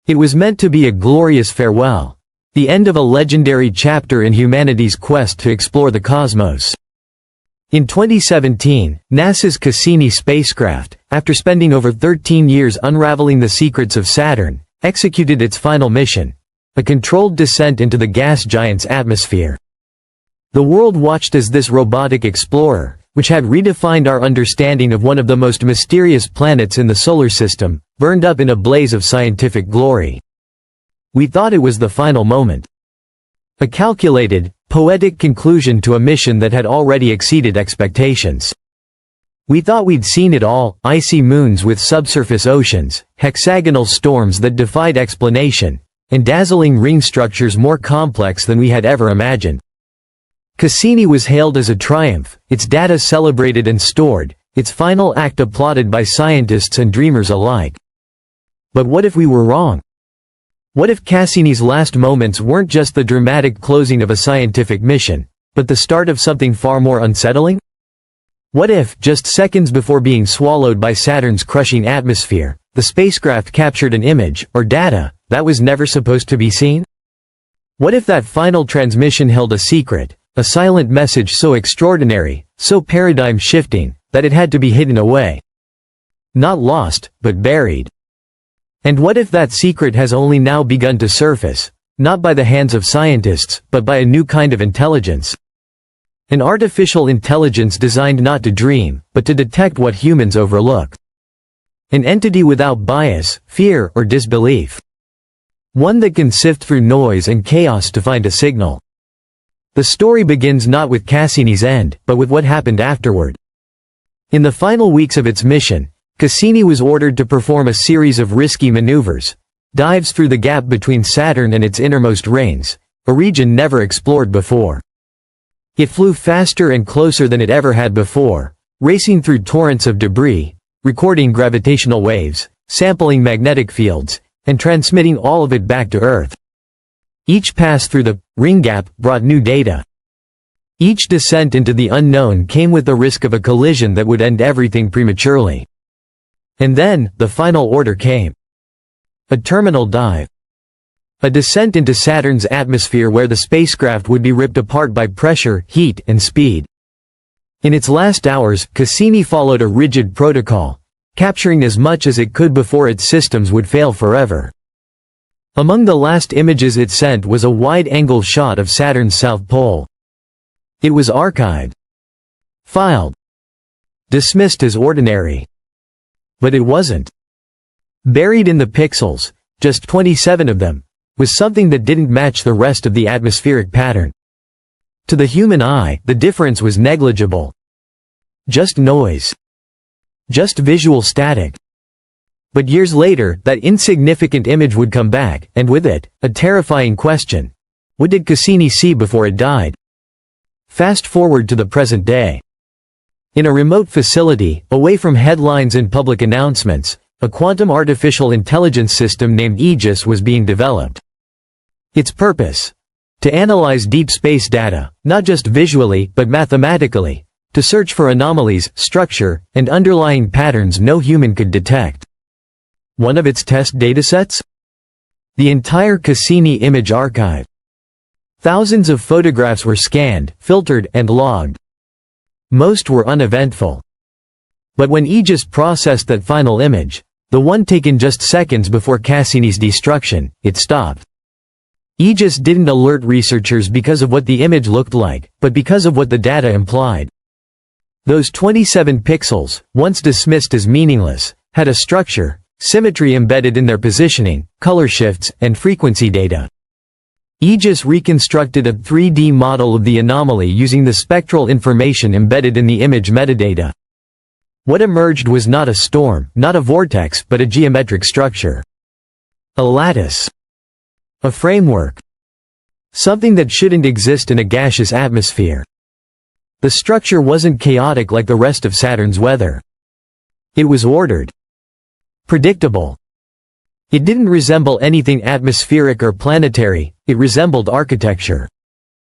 It was meant to be a glorious farewell, the end of a legendary chapter in humanity's quest to explore the cosmos. In 2017, NASA's Cassini spacecraft, after spending over 13 years unraveling the secrets of Saturn, executed its final mission, a controlled descent into the gas giant's atmosphere. The world watched as this robotic explorer, which had redefined our understanding of one of the most mysterious planets in the solar system, burned up in a blaze of scientific glory. We thought it was the final moment. A calculated, poetic conclusion to a mission that had already exceeded expectations. We thought we'd seen it all: icy moons with subsurface oceans, hexagonal storms that defied explanation, and dazzling ring structures more complex than we had ever imagined. Cassini was hailed as a triumph, its data celebrated and stored, its final act applauded by scientists and dreamers alike. But what if we were wrong? What if Cassini's last moments weren't just the dramatic closing of a scientific mission, but the start of something far more unsettling? What if, just seconds before being swallowed by Saturn's crushing atmosphere, the spacecraft captured an image, or data, that was never supposed to be seen? What if that final transmission held a secret, a silent message so extraordinary, so paradigm-shifting, that it had to be hidden away? Not lost, but buried. And what if that secret has only now begun to surface, not by the hands of scientists, but by a new kind of intelligence? An artificial intelligence designed not to dream, but to detect what humans overlook. An entity without bias, fear, or disbelief. One that can sift through noise and chaos to find a signal. The story begins not with Cassini's end, but with what happened afterward. In the final weeks of its mission, Cassini was ordered to perform a series of risky maneuvers, dives through the gap between Saturn and its innermost rings, a region never explored before. It flew faster and closer than it ever had before, racing through torrents of debris, recording gravitational waves, sampling magnetic fields, and transmitting all of it back to Earth. Each pass through the ring gap brought new data. Each descent into the unknown came with the risk of a collision that would end everything prematurely. And then, the final order came. A terminal dive. A descent into Saturn's atmosphere where the spacecraft would be ripped apart by pressure, heat, and speed. In its last hours, Cassini followed a rigid protocol, capturing as much as it could before its systems would fail forever. Among the last images it sent was a wide-angle shot of Saturn's south pole. It was archived, filed, dismissed as ordinary. But it wasn't. Buried in the pixels, just 27 of them, was something that didn't match the rest of the atmospheric pattern. To the human eye, the difference was negligible. Just noise. Just visual static. But years later, that insignificant image would come back, and with it, a terrifying question. What did Cassini see before it died? Fast forward to the present day. In a remote facility, away from headlines and public announcements, a quantum artificial intelligence system named Aegis was being developed. Its purpose? To analyze deep space data, not just visually, but mathematically, to search for anomalies, structure, and underlying patterns no human could detect. One of its test datasets? The entire Cassini image archive. Thousands of photographs were scanned, filtered, and logged. Most were uneventful. But when Aegis processed that final image, the one taken just seconds before Cassini's destruction, it stopped. Aegis didn't alert researchers because of what the image looked like, but because of what the data implied. Those 27 pixels, once dismissed as meaningless, had a structure, symmetry embedded in their positioning, color shifts, and frequency data. Aegis reconstructed a 3D model of the anomaly using the spectral information embedded in the image metadata. What emerged was not a storm, not a vortex, but a geometric structure. A lattice. A framework. Something that shouldn't exist in a gaseous atmosphere. The structure wasn't chaotic like the rest of Saturn's weather. It was ordered. Predictable. It didn't resemble anything atmospheric or planetary, it resembled architecture.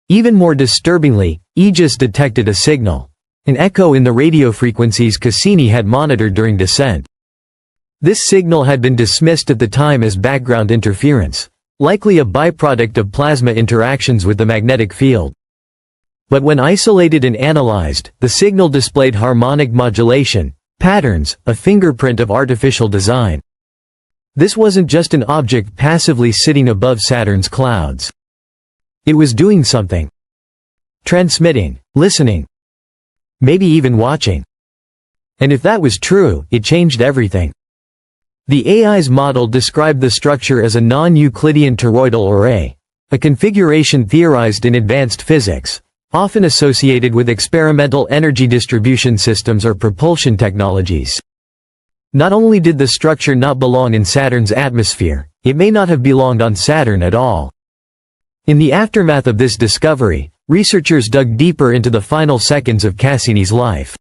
Even more disturbingly, Aegis detected a signal, an echo in the radio frequencies Cassini had monitored during descent. This signal had been dismissed at the time as background interference, likely a byproduct of plasma interactions with the magnetic field. But when isolated and analyzed, the signal displayed harmonic modulation, patterns, a fingerprint of artificial design. This wasn't just an object passively sitting above Saturn's clouds. It was doing something. Transmitting, listening, maybe even watching. And if that was true, it changed everything. The AI's model described the structure as a non-Euclidean toroidal array, a configuration theorized in advanced physics, often associated with experimental energy distribution systems or propulsion technologies. Not only did the structure not belong in Saturn's atmosphere, it may not have belonged on Saturn at all. In the aftermath of this discovery, researchers dug deeper into the final seconds of Cassini's life.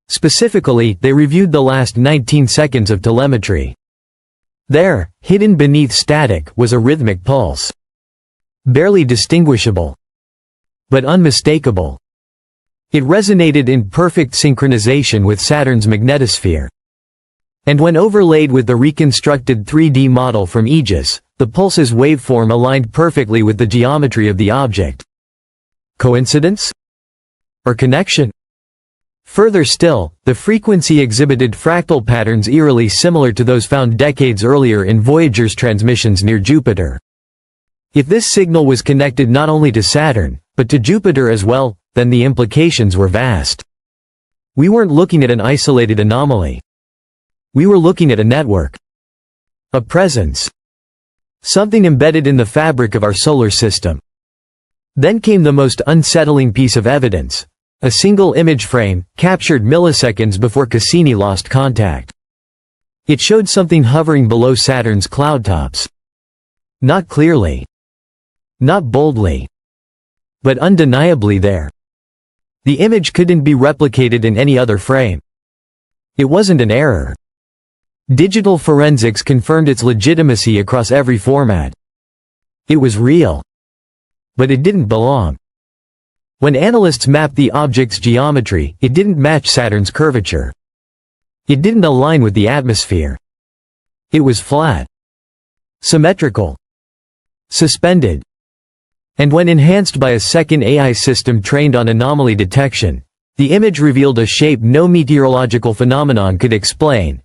Specifically, they reviewed the last 19 seconds of telemetry. There, hidden beneath static, was a rhythmic pulse. Barely distinguishable, but unmistakable. It resonated in perfect synchronization with Saturn's magnetosphere. And when overlaid with the reconstructed 3D model from Aegis, the pulse's waveform aligned perfectly with the geometry of the object. Coincidence? Or connection? Further still, the frequency exhibited fractal patterns eerily similar to those found decades earlier in Voyager's transmissions near Jupiter. If this signal was connected not only to Saturn, but to Jupiter as well, then the implications were vast. We weren't looking at an isolated anomaly. We were looking at a network. A presence. Something embedded in the fabric of our solar system. Then came the most unsettling piece of evidence. A single image frame, captured milliseconds before Cassini lost contact. It showed something hovering below Saturn's cloud tops. Not clearly. Not boldly. But undeniably there. The image couldn't be replicated in any other frame. It wasn't an error. Digital forensics confirmed its legitimacy across every format. It was real. But it didn't belong. When analysts mapped the object's geometry, it didn't match Saturn's curvature. It didn't align with the atmosphere. It was flat. Symmetrical. Suspended. And when enhanced by a second AI system trained on anomaly detection, the image revealed a shape no meteorological phenomenon could explain.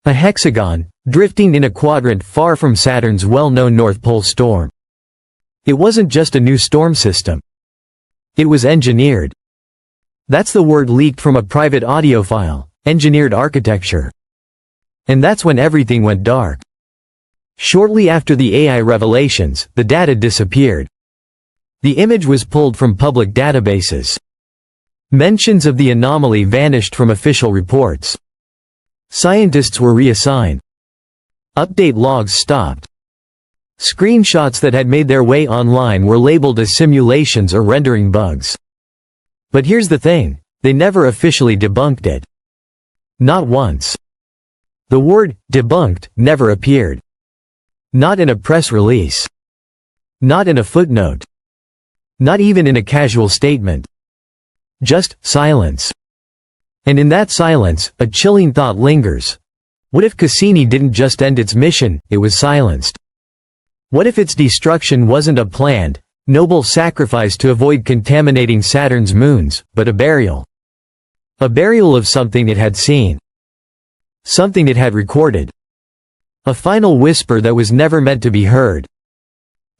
A hexagon, drifting in a quadrant far from Saturn's well-known North Pole storm. It wasn't just a new storm system. It was engineered. That's the word leaked from a private audio file, engineered architecture. And that's when everything went dark. Shortly after the AI revelations, the data disappeared. The image was pulled from public databases. Mentions of the anomaly vanished from official reports. Scientists were reassigned. Update logs stopped. Screenshots that had made their way online were labeled as simulations or rendering bugs. But here's the thing, they never officially debunked it. Not once. The word debunked never appeared. Not in a press release. Not in a footnote. Not even in a casual statement. Just silence. And in that silence, a chilling thought lingers. What if Cassini didn't just end its mission, it was silenced? What if its destruction wasn't a planned, noble sacrifice to avoid contaminating Saturn's moons, but a burial? A burial of something it had seen. Something it had recorded. A final whisper that was never meant to be heard.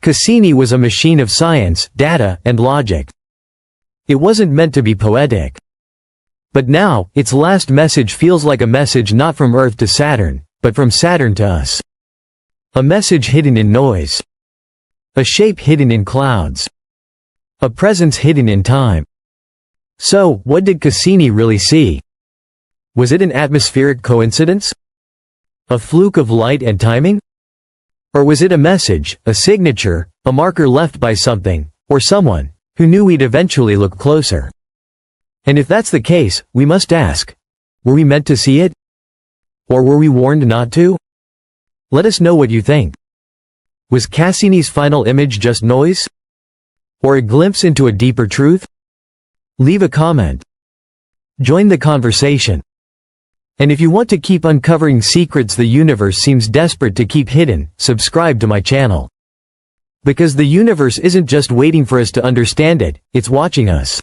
Cassini was a machine of science, data, and logic. It wasn't meant to be poetic. But now, its last message feels like a message not from Earth to Saturn, but from Saturn to us. A message hidden in noise. A shape hidden in clouds. A presence hidden in time. So, what did Cassini really see? Was it an atmospheric coincidence? A fluke of light and timing? Or was it a message, a signature, a marker left by something, or someone, who knew we'd eventually look closer? And if that's the case, we must ask, were we meant to see it? Or were we warned not to? Let us know what you think. Was Cassini's final image just noise? Or a glimpse into a deeper truth? Leave a comment. Join the conversation. And if you want to keep uncovering secrets the universe seems desperate to keep hidden, subscribe to my channel. Because the universe isn't just waiting for us to understand it, it's watching us.